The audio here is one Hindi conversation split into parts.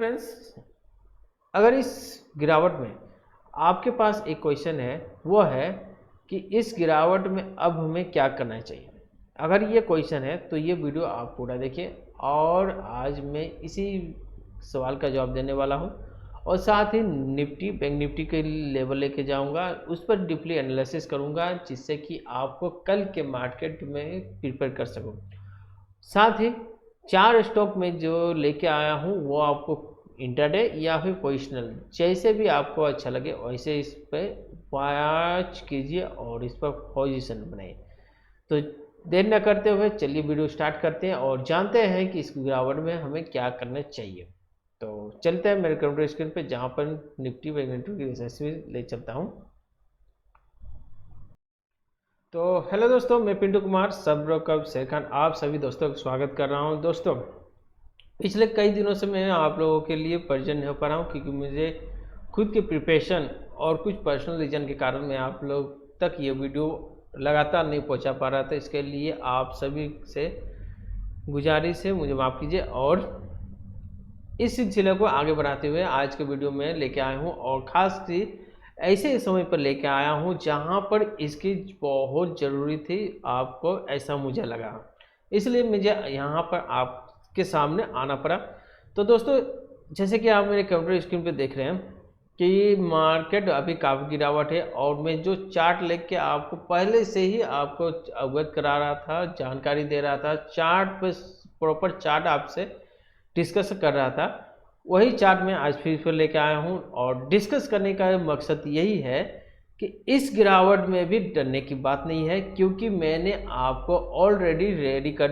फ्रेंड्स, अगर इस गिरावट में आपके पास एक क्वेश्चन है, वो है कि इस गिरावट में अब हमें क्या करना चाहिए। अगर ये क्वेश्चन है तो ये वीडियो आप पूरा देखिए और आज मैं इसी सवाल का जवाब देने वाला हूँ और साथ ही निफ्टी बैंक निफ्टी के लेवल लेके जाऊंगा, उस पर डीपली एनालिसिस करूंगा जिससे कि आपको कल के मार्केट में प्रिपेयर कर सकूं। साथ ही 4 स्टॉक में जो लेके आया हूँ वो आपको इंटरडे या फिर पोजिशनल जैसे भी आपको अच्छा लगे वैसे इस पर वॉच कीजिए और इस पर पोजीशन बनाइए। तो देर न करते हुए चलिए वीडियो स्टार्ट करते हैं और जानते हैं कि इस गिरावट में हमें क्या करना चाहिए। तो चलते हैं मेरे कंप्यूटर स्क्रीन पे जहाँ पर निफ्टी बैंक निफ्टी की रिसर्च ले चलता हूँ। तो हेलो दोस्तों, मैं पिंटू कुमार सब ब्रोकर शेर खान आप सभी दोस्तों का स्वागत कर रहा हूं। दोस्तों, पिछले कई दिनों से मैं आप लोगों के लिए प्रेजेंट नहीं हो पा रहा हूं क्योंकि मुझे खुद के प्रिपरेशन और कुछ पर्सनल रीजन के कारण मैं आप लोग तक ये वीडियो लगातार नहीं पहुंचा पा रहा था। इसके लिए आप सभी से गुजारिश है, मुझे माफ़ कीजिए। और इस सिलसिले को आगे बढ़ाते हुए आज के वीडियो में लेके आया हूँ और ख़ास की ऐसे समय पर लेके आया हूँ जहाँ पर इसकी बहुत ज़रूरी थी, आपको ऐसा मुझे लगा, इसलिए मुझे यहाँ पर आपके सामने आना पड़ा। तो दोस्तों, जैसे कि आप मेरे कंप्यूटर स्क्रीन पे देख रहे हैं कि मार्केट अभी काफ़ी गिरावट है और मैं जो चार्ट लेके आपको पहले से ही आपको अवगत करा रहा था, जानकारी दे रहा था, चार्ट पर प्रॉपर चार्ट आपसे डिस्कस कर रहा था, वही चार्ट मैं आज फिर लेके आया हूँ। और डिस्कस करने का मकसद यही है कि इस गिरावट में भी डरने की बात नहीं है क्योंकि मैंने आपको ऑलरेडी रेडी कर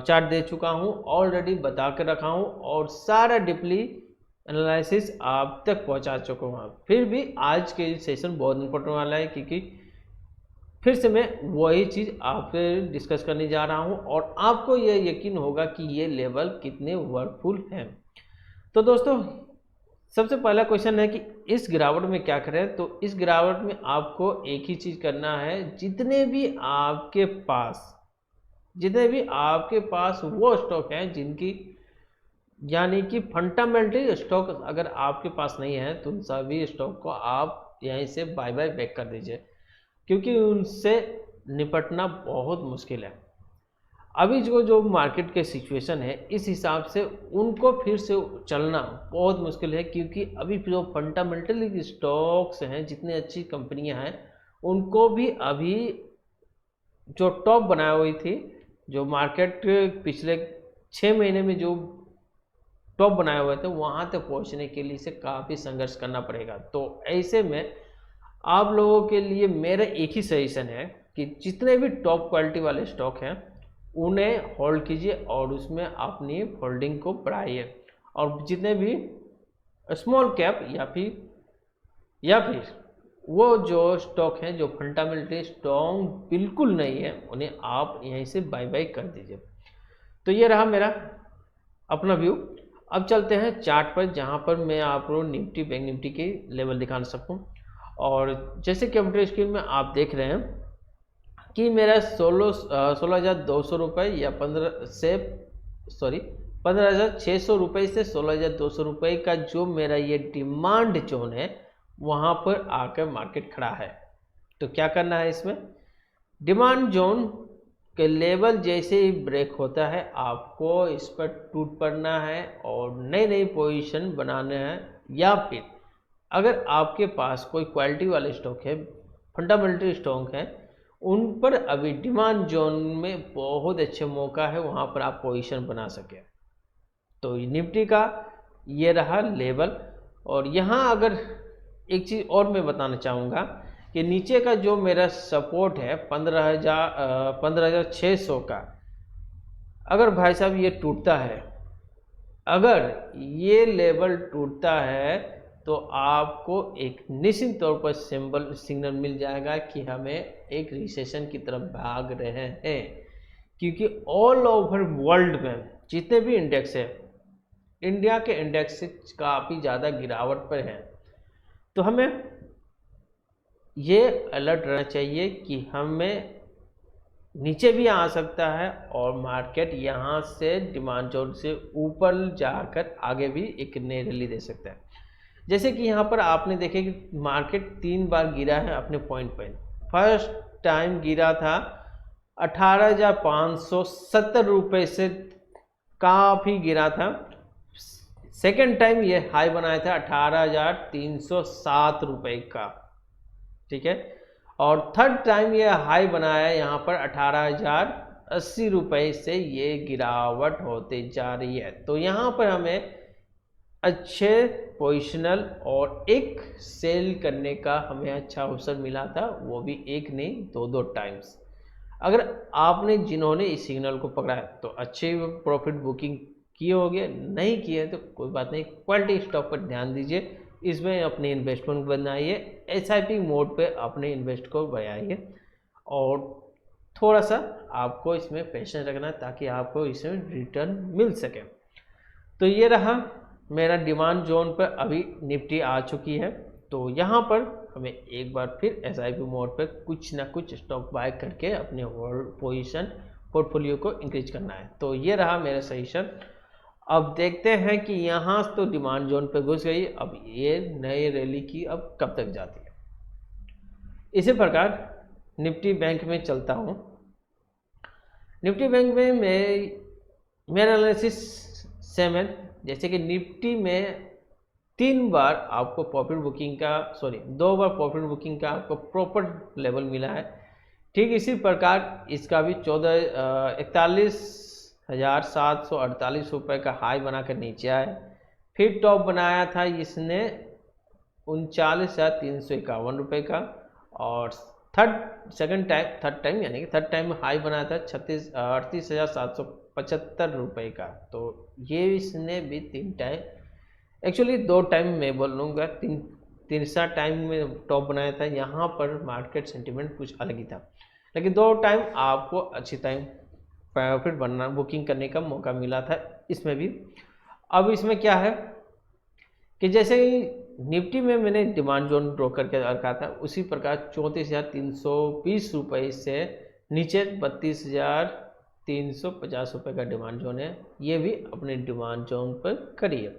चार्ट दे चुका हूँ, ऑलरेडी बता कर रखा हूँ और सारा डीपली एनालिसिस आप तक पहुँचा चुका हूँ। फिर भी आज के सेशन बहुत इंपॉर्टेंट वाला है क्योंकि फिर से मैं वही चीज़ आपसे डिस्कस करने जा रहा हूँ और आपको यह यकीन होगा कि ये लेवल कितने वर्कफुल हैं। तो दोस्तों, सबसे पहला क्वेश्चन है कि इस गिरावट में क्या करें। तो इस गिरावट में आपको एक ही चीज़ करना है, जितने भी आपके पास वो स्टॉक हैं जिनकी यानी कि फंडामेंटल स्टॉक अगर आपके पास नहीं है तो उन सभी स्टॉक को आप यहीं से बाय बाय बैक कर दीजिए क्योंकि उनसे निपटना बहुत मुश्किल है। अभी जो मार्केट के सिचुएशन है इस हिसाब से उनको फिर से चलना बहुत मुश्किल है क्योंकि अभी जो फंडामेंटल स्टॉक्स हैं, जितनी अच्छी कंपनियां हैं, उनको भी अभी जो टॉप बनाई हुई थी, जो मार्केट पिछले 6 महीने में जो टॉप बनाए हुए थे, वहाँ तक पहुँचने के लिए से काफ़ी संघर्ष करना पड़ेगा। तो ऐसे में आप लोगों के लिए मेरा एक ही सजेशन है कि जितने भी टॉप क्वालिटी वाले स्टॉक हैं उन्हें होल्ड कीजिए और उसमें अपनी होल्डिंग को बढ़ाइए और जितने भी स्मॉल कैप या फिर वो जो स्टॉक हैं जो फंडामेंटली स्ट्रॉन्ग बिल्कुल नहीं है उन्हें आप यहीं से बाय बाय कर दीजिए। तो ये रहा मेरा अपना व्यू। अब चलते हैं चार्ट पर जहाँ पर मैं आपको निफ्टी बैंक निफ्टी के लेवल दिखा सकूँ। और जैसे कंप्यूटर स्क्रीन में आप देख रहे हैं कि मेरा 16,200 रुपये या 15,600 रुपये से 16,200 रुपये का जो मेरा ये डिमांड जोन है वहाँ पर आकर मार्केट खड़ा है। तो क्या करना है, इसमें डिमांड जोन के लेवल जैसे ही ब्रेक होता है आपको इस पर टूट पड़ना है और नई पोजीशन बनाना है। या फिर अगर आपके पास कोई क्वालिटी वाले स्टॉक है, फंडामेंटल स्टॉक है, उन पर अभी डिमांड जोन में बहुत अच्छे मौका है, वहाँ पर आप पोजीशन बना सकें। तो निफ्टी का ये रहा लेवल। और यहाँ अगर एक चीज़ और मैं बताना चाहूँगा कि नीचे का जो मेरा सपोर्ट है 15,600 का, अगर भाई साहब ये टूटता है, अगर ये लेवल टूटता है तो आपको एक निश्चित तौर पर सिग्नल मिल जाएगा कि हमें एक रिसेशन की तरफ भाग रहे हैं क्योंकि ऑल ओवर वर्ल्ड में जितने भी इंडेक्स है, इंडिया के इंडेक्स काफ़ी ज़्यादा गिरावट पर हैं। तो हमें ये अलर्ट रहना चाहिए कि हमें नीचे भी आ सकता है और मार्केट यहाँ से डिमांड जोन से ऊपर जाकर आगे भी एक नई रैली दे सकता है। जैसे कि यहाँ पर आपने देखे कि मार्केट 3 बार गिरा है अपने पॉइंट पर। फर्स्ट टाइम गिरा था 18,570 रुपये से, काफ़ी गिरा था। सेकेंड टाइम ये हाई बनाया था 18,307 रुपये का, ठीक है। और थर्ड टाइम ये हाई बनाया यहाँ पर 18,080 रुपये से ये गिरावट होते जा रही है। तो यहाँ पर हमें अच्छे पोजिशनल और एक सेल करने का हमें अच्छा अवसर मिला था, वो भी एक नहीं 2 टाइम्स। अगर आपने जिन्होंने इस सिग्नल को पकड़ा है तो अच्छे प्रॉफिट बुकिंग किए होंगे, नहीं किए तो कोई बात नहीं, क्वालिटी स्टॉक पर ध्यान दीजिए, इसमें अपने इन्वेस्टमेंट बनाइए, एसआईपी मोड पे अपने इन्वेस्ट को बढ़ाइए और थोड़ा सा आपको इसमें पेशेंस रखना है ताकि आपको इसमें रिटर्न मिल सके। तो ये रहा मेरा डिमांड जोन पर अभी निफ्टी आ चुकी है। तो यहाँ पर हमें एक बार फिर एसआईपी मोड पर कुछ ना कुछ स्टॉक बाय करके अपने होल्ड पोजीशन पोर्टफोलियो को इंक्रीज करना है। तो ये रहा मेरा सजेशन। अब देखते हैं कि यहाँ तो डिमांड जोन पे घुस गई, अब ये नई रैली की अब कब तक जाती है। इसी प्रकार निफ्टी बैंक में चलता हूँ। निफ्टी बैंक में मेरा एनालिसिस सेम है। जैसे कि निफ्टी में 3 बार आपको प्रॉफिट बुकिंग का 2 बार प्रॉफिट बुकिंग का आपको प्रॉपर लेवल मिला है, ठीक इसी प्रकार इसका भी 41,748 रुपये का हाई बनाकर नीचे आया, फिर टॉप बनाया था इसने 39,351 रुपये का, और थर्ड टाइम यानी कि थर्ड टाइम हाई बनाया था 38,775 रुपये का। तो ये इसने भी 3 टाइम, एक्चुअली 2 टाइम मैं बोलूँगा, तीसरा टाइम में टॉप बनाया था। यहाँ पर मार्केट सेंटिमेंट कुछ अलग ही था, लेकिन 2 टाइम आपको अच्छी टाइम प्रॉफिट बनना बुकिंग करने का मौका मिला था इसमें भी। अब इसमें क्या है कि जैसे ही निफ्टी में मैंने डिमांड जोन ड्रॉ करके रखा था, उसी प्रकार 34,320 रुपये से नीचे 32,350 रुपये का डिमांड जोन है, ये भी अपने डिमांड जोन पर करिए।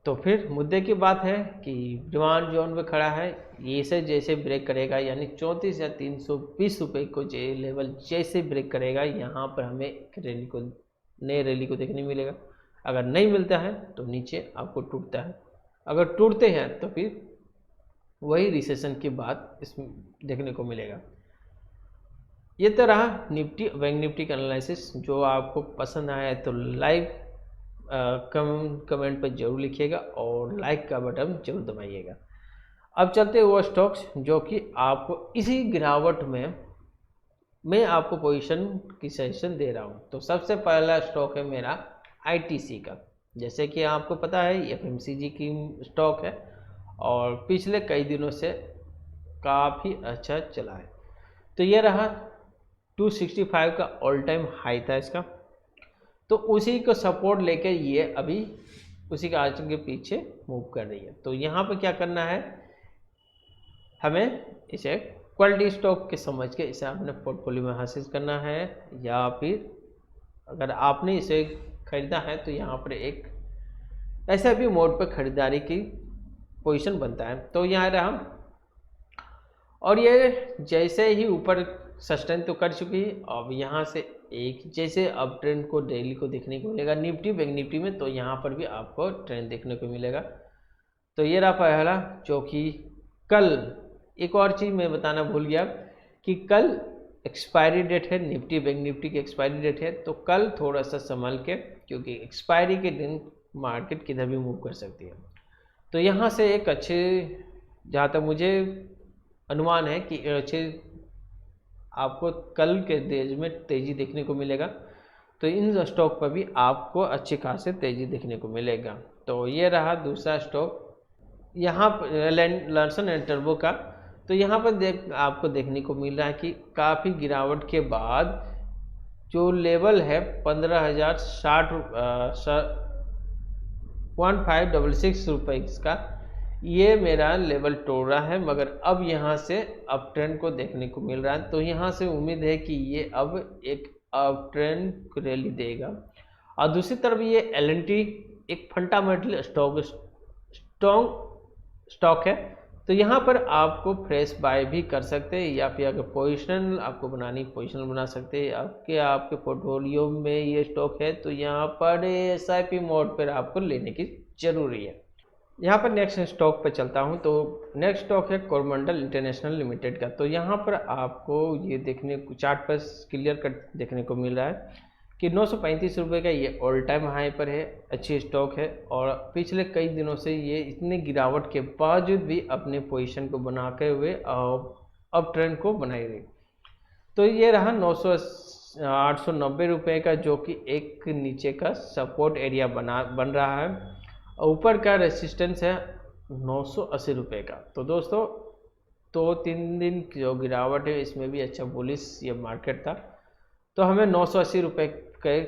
तो फिर मुद्दे की बात है कि डिमांड जोन पे खड़ा है, ये से जैसे ब्रेक करेगा यानी 34,320 रुपये को लेवल जैसे ब्रेक करेगा, यहाँ पर हमें रैली को नए रैली को देखने मिलेगा। अगर नहीं मिलता है तो नीचे आपको टूटता है, अगर टूटते हैं तो फिर वही रिसेशन की बात इसमें देखने को मिलेगा। ये तो रहा निफ्टी बैंक निफ्टी का एनालिसिस। जो आपको पसंद आया है तो लाइक कमेंट पर जरूर लिखिएगा और लाइक का बटन जरूर दबाइएगा। अब चलते हैं वो स्टॉक्स जो कि आपको इसी गिरावट में मैं आपको पोजीशन की सजेशन दे रहा हूँ। तो सबसे पहला स्टॉक है मेरा आईटीसी का। जैसे कि आपको पता है एफएमसीजी की स्टॉक है और पिछले कई दिनों से काफ़ी अच्छा चला है। तो ये रहा 265 का ऑल टाइम हाई था इसका, तो उसी को सपोर्ट लेके ये अभी उसी का आंच के पीछे मूव कर रही है। तो यहाँ पे क्या करना है, हमें इसे क्वालिटी स्टॉक के समझ के इसे अपने पोर्टफोलियो में हासिल करना है, या फिर अगर आपने इसे खरीदा है तो यहाँ पर एक ऐसा भी मोड पर खरीदारी की पोजीशन बनता है। तो यहाँ रहा और ये जैसे ही ऊपर सस्टेन तो कर चुकी है, अब यहाँ से एक जैसे अब ट्रेंड को डेली को देखने को मिलेगा निफ्टी बैंक निफ्टी में, तो यहाँ पर भी आपको ट्रेंड देखने को मिलेगा। तो ये रहा पहला, जो कि कल एक और चीज़ मैं बताना भूल गया कि कल एक्सपायरी डेट है, निफ्टी बैंक निफ्टी की एक्सपायरी डेट है। तो कल थोड़ा सा संभल के, क्योंकि एक्सपायरी के दिन मार्केट किधर भी मूव कर सकती है। तो यहाँ से एक अच्छे, जहाँ तक मुझे अनुमान है कि अच्छे आपको कल के डेज में तेज़ी देखने को मिलेगा। तो इन स्टॉक पर भी आपको अच्छी खासी तेज़ी देखने को मिलेगा। तो ये रहा दूसरा स्टॉक यहाँ पर लार्सन एंड टर्बो का। तो यहाँ पर आपको देखने को मिल रहा है कि काफ़ी गिरावट के बाद जो लेवल है 15,060 1566 रुपये का, ये मेरा लेवल तोड़ रहा है, मगर अब यहाँ से अप ट्रेंड को देखने को मिल रहा है। तो यहाँ से उम्मीद है कि ये अब एक अप ट्रेंड रैली देगा। और दूसरी तरफ ये एल&टी एक फंडामेंटल स्टॉक है, तो यहाँ पर आपको फ्रेश बाय भी कर सकते हैं, या फिर अगर पोजिशन आपको बनानी पोजिशन बना सकते हैं। आपके पोर्टफोलियो में ये स्टॉक है तो यहाँ पर SIP मोड पर आपको लेने की जरूरी है। यहाँ पर नेक्स्ट स्टॉक पर चलता हूँ। तो नेक्स्ट स्टॉक है कोरोमंडल इंटरनेशनल लिमिटेड का। तो यहाँ पर आपको ये देखने को चार्ट पर क्लियर कट देखने को मिल रहा है कि 935 रुपये का ये ऑल टाइम हाई पर है, अच्छी स्टॉक है। और पिछले कई दिनों से ये इतने गिरावट के बावजूद भी अपने पोजीशन को बनाते हुए अब ट्रेंड को बनाई रही। तो ये रहा 890 रुपये का, जो कि एक नीचे का सपोर्ट एरिया बन रहा है। ऊपर का रेसिस्टेंस है 980 रुपये का। तो दोस्तों 2-3 दिन की जो गिरावट है इसमें भी अच्छा बुलिश ये मार्केट था, तो हमें 980 रुपये के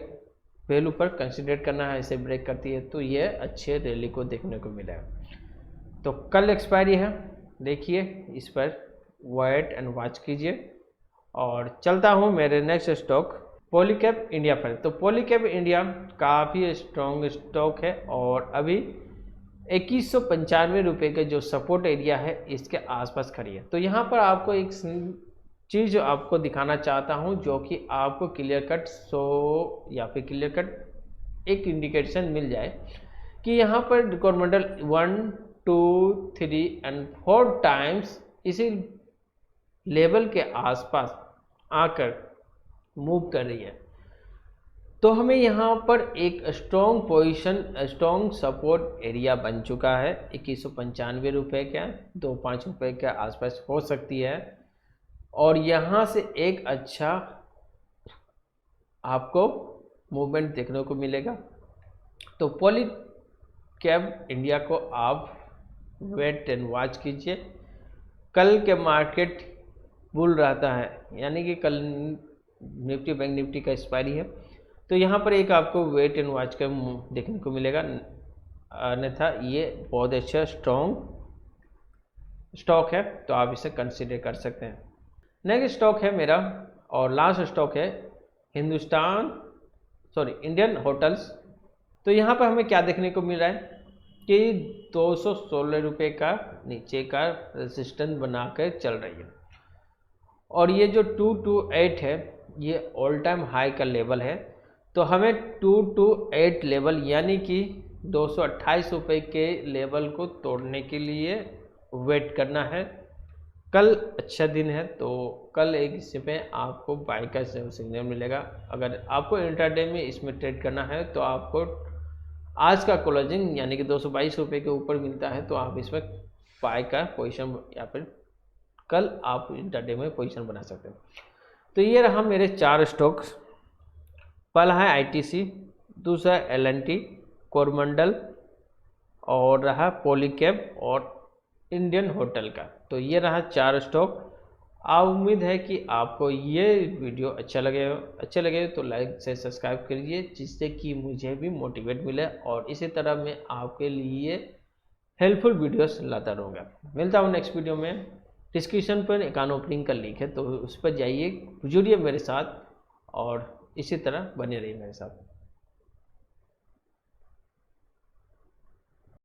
वैल्यू पर कंसिडर करना है। इसे ब्रेक करती है तो ये अच्छे रैली को देखने को मिला है। तो कल एक्सपायरी है, देखिए इस पर वेट एंड वॉच कीजिए। और चलता हूँ मेरे नेक्स्ट स्टॉक पॉलीकैब इंडिया पर। तो पॉलीकैब इंडिया काफ़ी स्ट्रॉन्ग स्टॉक है और अभी 2195 रुपये का जो सपोर्ट एरिया है इसके आसपास खड़ी है। तो यहाँ पर आपको एक चीज़ आपको दिखाना चाहता हूँ, जो कि आपको क्लियर कट या फिर क्लियर कट एक इंडिकेशन मिल जाए कि यहाँ पर कोरोमंडल 1, 2, 3 एंड 4 टाइम्स इसी लेवल के आसपास आकर मूव कर रही है। तो हमें यहाँ पर एक strong position, strong support area बन चुका है। 2195 रुपये का 25 रुपये के आसपास हो सकती है, और यहाँ से एक अच्छा आपको मूवमेंट देखने को मिलेगा। तो पॉलीकैब इंडिया को आप वेट एंड वॉच कीजिए। कल के मार्केट बुल रहता है, यानी कि कल निफ्टी बैंक निफ्टी का एक्सपायरी है, तो यहाँ पर एक आपको वेट एंड वॉच का देखने को मिलेगा। अन्यथा ये बहुत अच्छा स्ट्रॉन्ग स्टॉक है, तो आप इसे कंसीडर कर सकते हैं। नेक्स्ट स्टॉक है मेरा और लास्ट स्टॉक है इंडियन होटल्स। तो यहाँ पर हमें क्या देखने को मिल रहा है कि 216 रुपये का नीचे का रेजिस्टेंस बनाकर चल रही है, और ये जो 228 है ये ऑल टाइम हाई का लेवल है। तो हमें 228 लेवल यानी कि 228 रुपये के लेवल को तोड़ने के लिए वेट करना है। कल अच्छा दिन है, तो कल एक इसमें आपको बाय का सिग्नल मिलेगा। अगर आपको इंट्राडे में इसमें ट्रेड करना है तो आपको आज का क्लोजिंग यानी कि 222 रुपये के ऊपर मिलता है, तो आप इसमें बाय का पोजीशन या फिर कल आप इंट्राडे में पोजीशन बना सकते हैं। तो ये रहा मेरे 4 स्टॉक्स। पहला है ITC, दूसरा L&T, कोरोमंडल, और रहा पॉलीकैब और इंडियन होटल का। तो ये रहा 4 स्टॉक। उम्मीद है कि आपको ये वीडियो अच्छा लगे तो लाइक से सब्सक्राइब करिए, जिससे कि मुझे भी मोटिवेट मिले और इसी तरह मैं आपके लिए हेल्पफुल वीडियोस लाता रहूँगा। मिलता हूँ नेक्स्ट वीडियो में। डिस्क्रिप्शन पर अकाउंट ओपनिंग का लिंक है, तो उस पर जाइए, जुड़िए मेरे साथ और इसी तरह बने रहिए मेरे साथ।